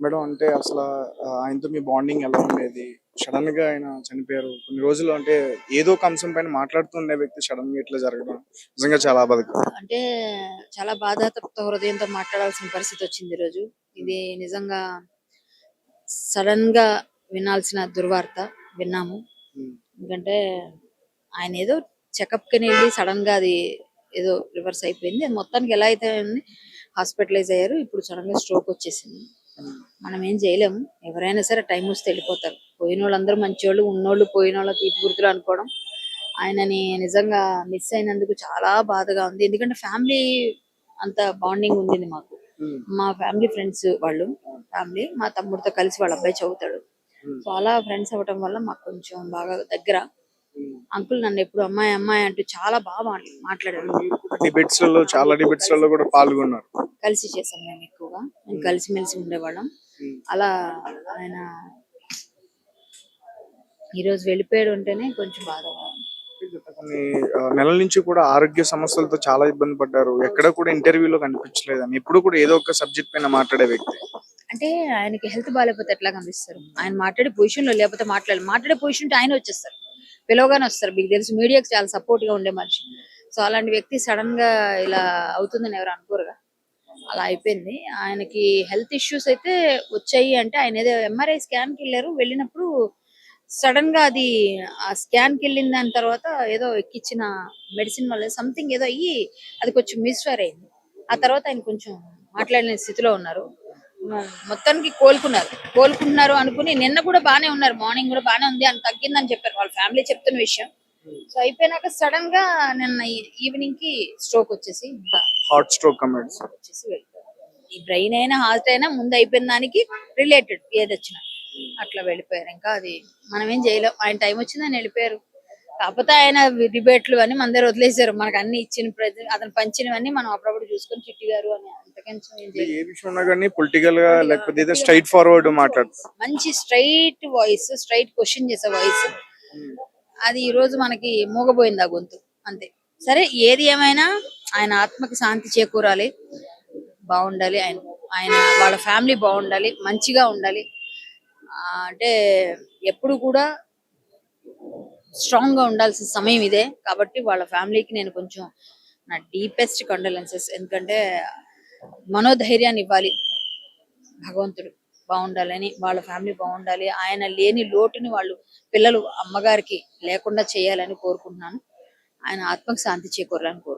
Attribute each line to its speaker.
Speaker 1: Madam అంటే అసలు ఆయనతో మీ బాండింగ్ ఎలా ఉండేది? సడన్ గా ఆయన చనిపోయారు. కొన్ని రోజులు అంటే ఏదో ఒక అంశం పైన మాట్లాడుతున్న వ్యక్తి సడన్ గా ఇట్లా జరగడం నిజంగా చాలా బాధాకరం.
Speaker 2: అంటే చాలా బాధాతప్త హృదయంతో మాట్లాడాల్సిన పరిస్థితి వచ్చింది ఈరోజు. ఇది నిజంగా సడన్ గా వినాల్సిన దుర్వార్త విన్నాము.
Speaker 1: ఉమ్,
Speaker 2: ఎందుకంటే ఆయన ఏదో చెకప్ కి వెళ్ళి సడన్ గా అది ఏదో రివర్స్ అయిపోయింది. అది మొత్తానికి ఎలా అయితే ఉంది, హాస్పిటలైజ్ అయ్యారు. ఇప్పుడు సడన్ గా స్ట్రోక్ వచ్చేసింది.
Speaker 1: ఉమ్,
Speaker 2: మనం ఏం చేయలేము. ఎవరైనా సరే టైం వస్తే వెళ్ళిపోతారు. పోయిన వాళ్ళందరూ మంచోళ్ళు, ఉన్నోళ్ళు పోయిన వాళ్ళ తీపి గుర్తులు అనుకోవడం. ఆయనని నిజంగా మిస్ అయినందుకు చాలా బాధగా ఉంది. ఎందుకంటే ఫ్యామిలీ అంత బాండింగ్ ఉంది మాకు.
Speaker 1: ఉమ్,
Speaker 2: మా ఫ్యామిలీ ఫ్రెండ్స్ వాళ్ళు, ఫ్యామిలీ మా తమ్ముడితో కలిసి వాళ్ళ అబ్బాయి చదువుతాడు.
Speaker 1: ఉమ్,
Speaker 2: సో అలా ఫ్రెండ్స్ అవ్వటం వల్ల మాకు కొంచెం బాగా దగ్గర.
Speaker 1: ఉమ్.
Speaker 2: అంకుల్ నన్ను ఎప్పుడు అమ్మాయి అమ్మాయి అంటూ చాలా బాగా మాట్లాడారు.
Speaker 1: డిబేట్స్ లలో చాలా డిబేట్స్ లలో కూడా పాల్గొన్నారు.
Speaker 2: కలిసి చేసాం మేము ఎక్కువగా. మేము కలిసిమెలిసి ఉండేవాళ్ళం.
Speaker 1: ఉమ్.
Speaker 2: అలా ఆయన ఈ రోజు వెళ్ళిపోయాడు అంటేనే కొంచెం బాధగా ఉంది.
Speaker 1: గత కొన్ని నెలల నుంచి కూడా ఆరోగ్య సమస్యలతో చాలా ఇబ్బంది పడ్డారు. ఎక్కడ కూడా ఇంటర్వ్యూలో కనిపించలేదని ఎప్పుడు కూడా ఏదో ఒక సబ్జెక్ట్ పైన మాట్లాడే వ్యక్తి.
Speaker 2: అంటే ఆయనకి హెల్త్ బాగాలేకపోతే ఎట్లా కనిపిస్తారు? ఆయన మాట్లాడే పొజిషన్ లో లేకపోతే మాట్లాడే పొజిషన్ ఉంటే ఆయన వచ్చేస్తారు, పిలవగానే వస్తారు. మీకు తెలుసు, మీడియాకి చాలా సపోర్ట్ గా ఉండే మనిషి. సో అలాంటి వ్యక్తి సడన్ గా ఇలా అవుతుందని ఎవరు అనుకోరుగా. అలా అయిపోయింది. ఆయనకి హెల్త్ ఇష్యూస్ అయితే వచ్చాయి. అంటే ఆయన ఏదో ఎంఆర్ఐ స్కాన్ కి వెళ్ళారు. వెళ్ళినప్పుడు సడన్ గా అది ఆ స్కాన్ కి వెళ్ళిన దాని తర్వాత ఏదో ఎక్కిచ్చిన మెడిసిన్ వల్ల సంథింగ్ ఏదో అయ్యి అది కొంచెం మిస్ఫైర్ అయింది. ఆ తర్వాత ఆయన కొంచెం మాట్లాడలేని స్థితిలో ఉన్నారు. మొత్తానికి కోలుకుంటున్నారు అనుకుని నిన్న కూడా బానే ఉన్నారు. మార్నింగ్ కూడా బానే ఉంది అని, తగ్గిందని చెప్పారు వాళ్ళ ఫ్యామిలీ చెప్తున్న విషయం. సో అయిపోయినాక సడన్ గా నిన్న ఈవినింగ్ కి స్ట్రోక్ వచ్చేసి ఇంకా
Speaker 1: హార్ట్ స్ట్రోక్ కమెంట్స్.
Speaker 2: వచ్చేసి వెళ్ళిపోయారు. ఈ బ్రెయిన్ అయినా హార్ట్ అయినా ముందు అయిపోయిన దానికి రిలేటెడ్ ఏది వచ్చినా అట్లా వెళ్ళిపోయారు. ఇంకా అది మనం ఏం చేయలేం. ఆయన టైం వచ్చిందని వెళ్ళిపోయారు. కాకపోతే ఆయన డిబేట్లు అని మన దగ్గర వదిలేశారు. మనకు అన్ని ఇచ్చిన అతను పంచినవన్నీ మనం అప్పుడప్పుడు చూసుకొని చిట్టి గారు అని అంతకంటే ఏం చేయలేం.
Speaker 1: ఏ విషయం ఉన్నా కానీ పొలిటికల్ గా లేకపోతే ఏదో స్ట్రైట్ ఫార్వర్డ్ మాట్లాడతారు.
Speaker 2: మంచి స్ట్రైట్ వాయిస్, స్ట్రైట్ క్వశ్చన్ చేసే వాయిస్. అది ఈ రోజు మనకి మూగబోయింది ఆ గొంతు, అంతే. సరే, ఏది ఏమైనా ఆయన ఆత్మకి శాంతి చేకూరాలి, బాగుండాలి. ఆయన ఆయన వాళ్ళ ఫ్యామిలీ బాగుండాలి, మంచిగా ఉండాలి. అంటే ఎప్పుడు కూడా స్ట్రాంగ్ గా ఉండాల్సిన సమయం ఇదే. కాబట్టి వాళ్ళ ఫ్యామిలీకి నేను కొంచెం నా డీపెస్ట్ కండోలెన్సెస్. ఎందుకంటే మనోధైర్యాన్ని ఇవ్వాలి భగవంతుడు. బాగుండాలని, వాళ్ళ ఫ్యామిలీ బాగుండాలి. ఆయన లేని లోటుని వాళ్ళు పిల్లలు అమ్మగారికి లేకుండా చేయాలని కోరుకుంటున్నాను. ఆయన ఆత్మకు శాంతి చేకూరాలని కోరుకుంటున్నాను.